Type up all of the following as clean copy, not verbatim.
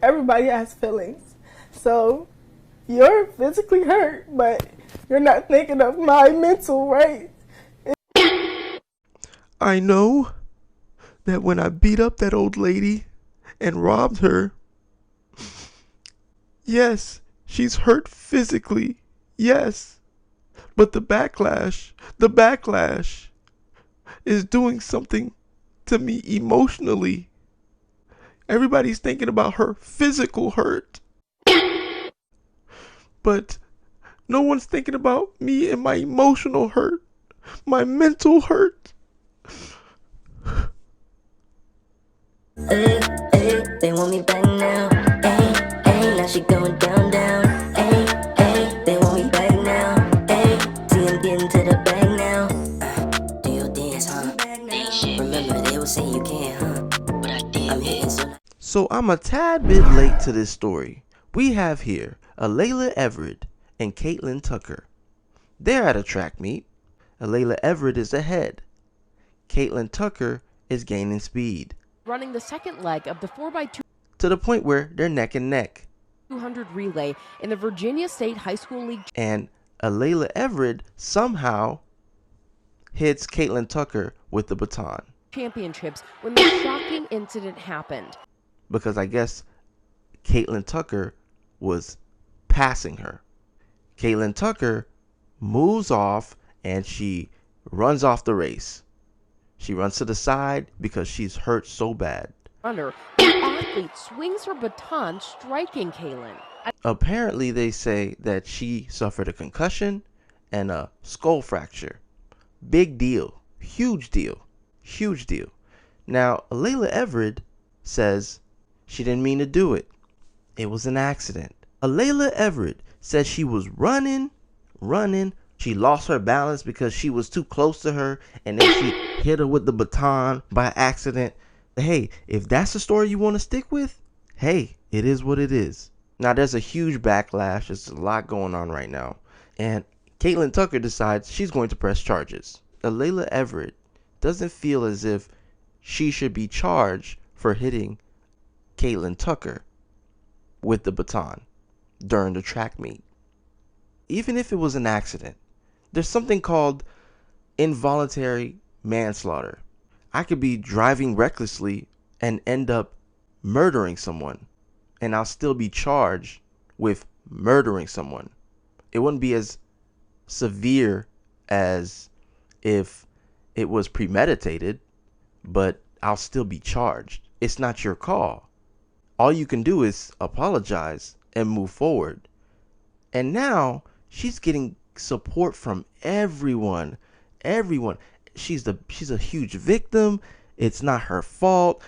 everybody has feelings. So you're physically hurt, but you're not thinking of my mental, right? I know that when I beat up that old lady and robbed her, yes, she's hurt physically, yes. But the backlash is doing something to me emotionally. Everybody's thinking about her physical hurt, but no one's thinking about me and my emotional hurt, my mental hurt. They want me back now. Now she going down, down. They want me back now. See I'm getting to the bag now. Do your dance, huh? Remember they will say you can't, huh? But I did. I'm hitting So I'm a tad bit late to this story. We have here Alayla Everett and Caitlin Tucker. They're at a track meet. Alayla Everett is ahead. Caitlin Tucker is gaining speed, running the second leg of the 4x2 to the point where they're neck and neck. 200 relay in the Virginia State High School League. And Alayla Everett somehow hits Caitlin Tucker with the baton. Championships when the shocking incident happened. Because I guess Caitlin Tucker was passing her. Caitlin Tucker moves off and she runs off the race. She runs to the side because she's hurt so bad. Runner, the athlete swings her baton, striking Caitlin. Apparently, they say that she suffered a concussion and a skull fracture. Big deal. Huge deal. Huge deal. Now, Alayla Everett says she didn't mean to do it. It was an accident. Alayla Everett says she was running. She lost her balance because she was too close to her, and then she hit her with the baton by accident. Hey, if that's the story you want to stick with, hey, it is what it is. Now, there's a huge backlash. There's a lot going on right now. And Caitlin Tucker decides she's going to press charges. Alayla Everett doesn't feel as if she should be charged for hitting Caitlin Tucker with the baton during the track meet. Even if it was an accident, there's something called involuntary manslaughter. I could be driving recklessly and end up murdering someone, and I'll still be charged with murdering someone. It wouldn't be as severe as if it was premeditated, but I'll still be charged. It's not your call. All you can do is apologize and move forward. And now she's getting support from everyone. She's a huge victim. It's not her fault.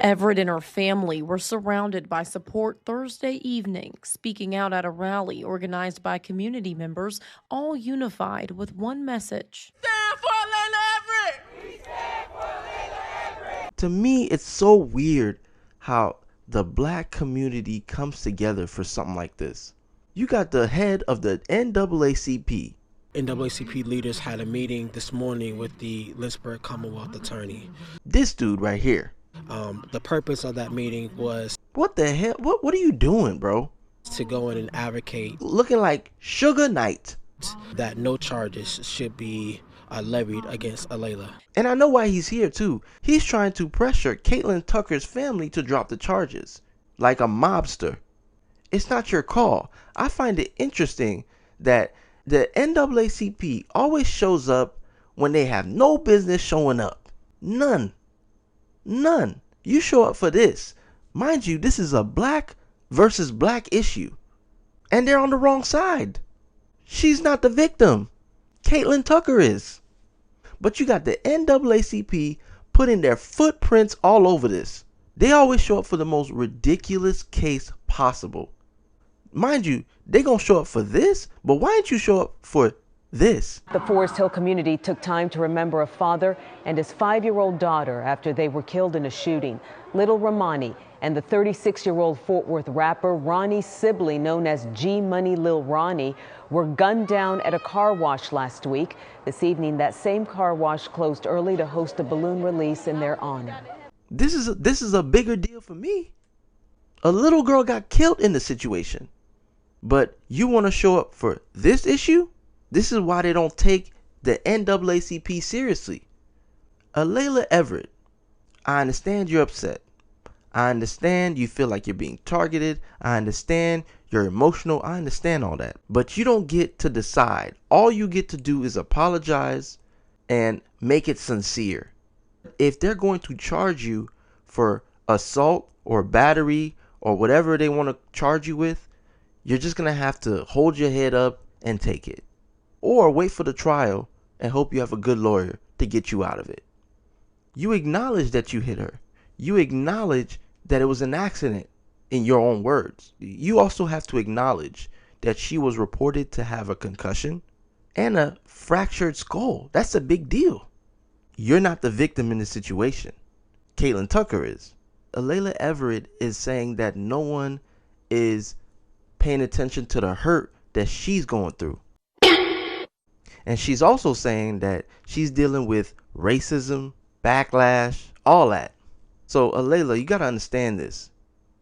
Everett and her family were surrounded by support Thursday evening, speaking out at a rally organized by community members, all unified with one message. Stand for Alayla Everett! We stand for Alayla Everett! To me, it's so weird how the black community comes together for something like this. You got the head of the NAACP. NAACP leaders had a meeting this morning with the Lynchburg Commonwealth Attorney. This dude right here. The purpose of that meeting was... What the hell? What are you doing, bro? To go in and advocate... Looking like Suge Knight. ...that no charges should be levied against Alayla. And I know why he's here, too. He's trying to pressure Caitlin Tucker's family to drop the charges. Like a mobster. It's not your call. I find it interesting that the NAACP always shows up when they have no business showing up. None. You show up for this. Mind you, this is a black versus black issue. And they're on the wrong side. She's not the victim. Caitlin Tucker is. But you got the NAACP putting their footprints all over this. They always show up for the most ridiculous case possible. Mind you, they gonna show up for this, but why didn't you show up for this? The Forest Hill community took time to remember a father and his 5-year-old daughter after they were killed in a shooting. Little Romani and the 36-year-old Fort Worth rapper Ronnie Sibley, known as G Money Lil Ronnie, were gunned down at a car wash last week. This evening, that same car wash closed early to host a balloon release in their honor. This is a bigger deal for me. A little girl got killed in the situation. But you want to show up for this issue? This is why they don't take the NAACP seriously. Layla Everett, I understand you're upset. I understand you feel like you're being targeted. I understand you're emotional. I understand all that. But you don't get to decide. All you get to do is apologize and make it sincere. If they're going to charge you for assault or battery or whatever they want to charge you with, you're just going to have to hold your head up and take it. Or wait for the trial and hope you have a good lawyer to get you out of it. You acknowledge that you hit her. You acknowledge that it was an accident in your own words. You also have to acknowledge that she was reported to have a concussion and a fractured skull. That's a big deal. You're not the victim in this situation. Caitlin Tucker is. Layla Everett is saying that no one is paying attention to the hurt that she's going through. And she's also saying that she's dealing with racism, backlash, all that. So, Layla, you got to understand this.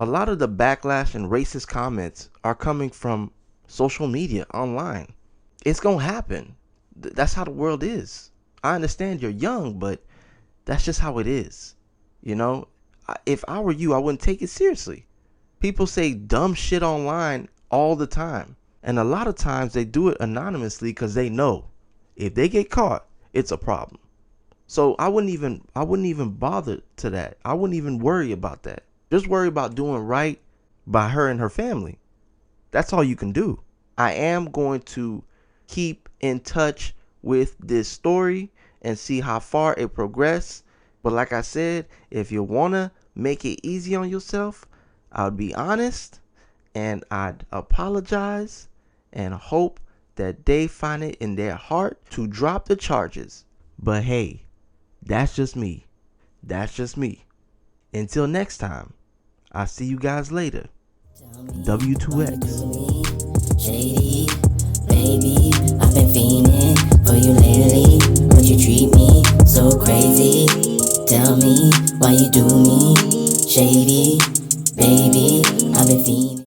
A lot of the backlash and racist comments are coming from social media, online. It's going to happen. That's how the world is. I understand you're young, but that's just how it is. You know, if I were you, I wouldn't take it seriously. People say dumb shit online all the time. And a lot of times they do it anonymously because they know if they get caught, it's a problem. So I wouldn't even bother to that. I wouldn't even worry about that. Just worry about doing right by her and her family. That's all you can do. I am going to keep in touch with this story and see how far it progresses. But like I said, if you want to make it easy on yourself, I would be honest and I'd apologize and hope that they find it in their heart to drop the charges. But hey, that's just me. That's just me. Until next time, I'll see you guys later. W2X. Shady, baby, I've been fiending for you lately, but you treat me so crazy. Tell me why you do